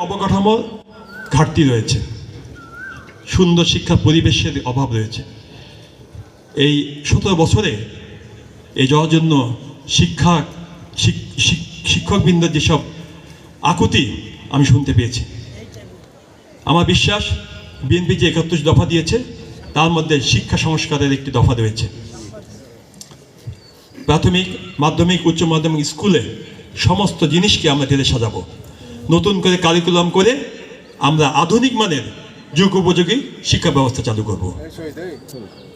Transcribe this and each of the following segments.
অবকাঠামো ঘাটতি রয়েছে, সুন্দর শিক্ষা পরিবেশের অভাব রয়েছে। এই 17 বছরে এই জন্য শিক্ষকবৃন্দের যেসব আকুতি আমি শুনতে পেয়েছি, আমার বিশ্বাস বিএনপি যে 31 দফা দিয়েছে তার মধ্যে শিক্ষা সংস্কারের একটি দফা রয়েছে। প্রাথমিক, মাধ্যমিক, উচ্চ মাধ্যমিক স্কুলে সমস্ত জিনিসকে আমরা ঢেলে সাজাবো, নতুন করে কারিকুলাম করে আমরা আধুনিক মানের যুগ উপযোগী শিক্ষা ব্যবস্থা চালু করব।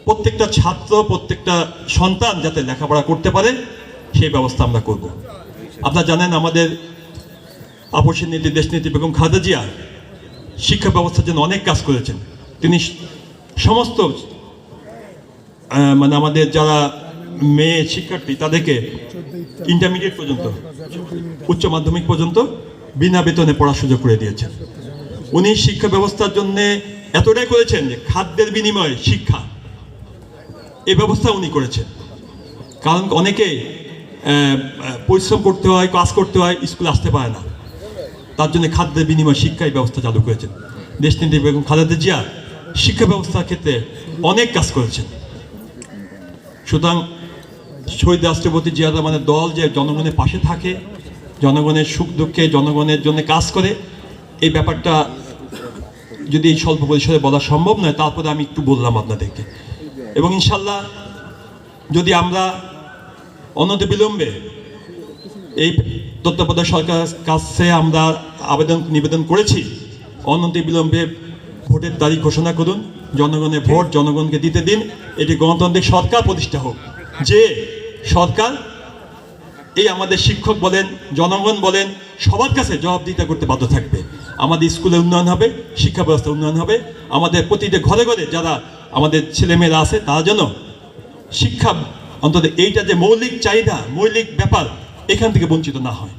প্রত্যেকটা ছাত্র, প্রত্যেকটা সন্তান যাতে লেখাপড়া করতে পারে সেই ব্যবস্থা আমরা করব। আপনারা জানেন আমাদের আপসের নীতি, দেশনীতি বেগম খালেদা জিয়া শিক্ষা ব্যবস্থার জন্য অনেক কাজ করেছেন। তিনি সমস্ত আমাদের যারা মেয়ে শিক্ষার্থী তাদেরকে ইন্টারমিডিয়েট পর্যন্ত, উচ্চ মাধ্যমিক পর্যন্ত বিনা বেতনে পড়ার সুযোগ করে দিয়েছেন। উনি শিক্ষা ব্যবস্থার জন্য এতটাই করেছেন যে খাদ্যের বিনিময়ে শিক্ষা, এই ব্যবস্থা উনি করেছেন। কারণ অনেকে পরিশ্রম করতে হয়, কাজ করতে হয়, স্কুলে আসতে পারে না, তার জন্য খাদ্যের বিনিময়ে শিক্ষার ব্যবস্থা চালু করেছেন। দেশনেত্রী বেগম খালেদা জিয়া শিক্ষা ব্যবস্থার ক্ষেত্রে অনেক কাজ করেছেন। সুতরাং শহীদ রাষ্ট্রপতি জিয়া রহমানের দল যে জনগণের পাশে থাকে, জনগণের সুখ দুঃখে জনগণের জন্য কাজ করে, এই ব্যাপারটা যদি স্বল্প পরিসরে বলা সম্ভব নয়, তারপরে আমি একটু বললাম আপনাদেরকে। এবং ইনশাল্লাহ যদি আমরা অনতিবিলম্বে এই তত্ত্বাবধায়ক সরকারের কাছে আমরা নিবেদন করেছি, অনতিবিলম্বে ভোটের তারিখ ঘোষণা করুন, জনগণের ভোট জনগণকে দিতে দিন, এটি গণতান্ত্রিক সরকার প্রতিষ্ঠা হোক, যে সরকার এই আমাদের শিক্ষক বলেন, জনগণ বলেন, সবার কাছে জবাবদিহিতা করতে বাধ্য থাকবে। আমাদের স্কুলে উন্নয়ন হবে, শিক্ষা ব্যবস্থা উন্নয়ন হবে, আমাদের প্রতিটা ঘরে ঘরে যারা আমাদের ছেলেমেয়েরা আছে তারা যেন শিক্ষা, অন্তত এইটা যে মৌলিক চাহিদা, মৌলিক ব্যাপার, এখান থেকে বঞ্চিত না হয়।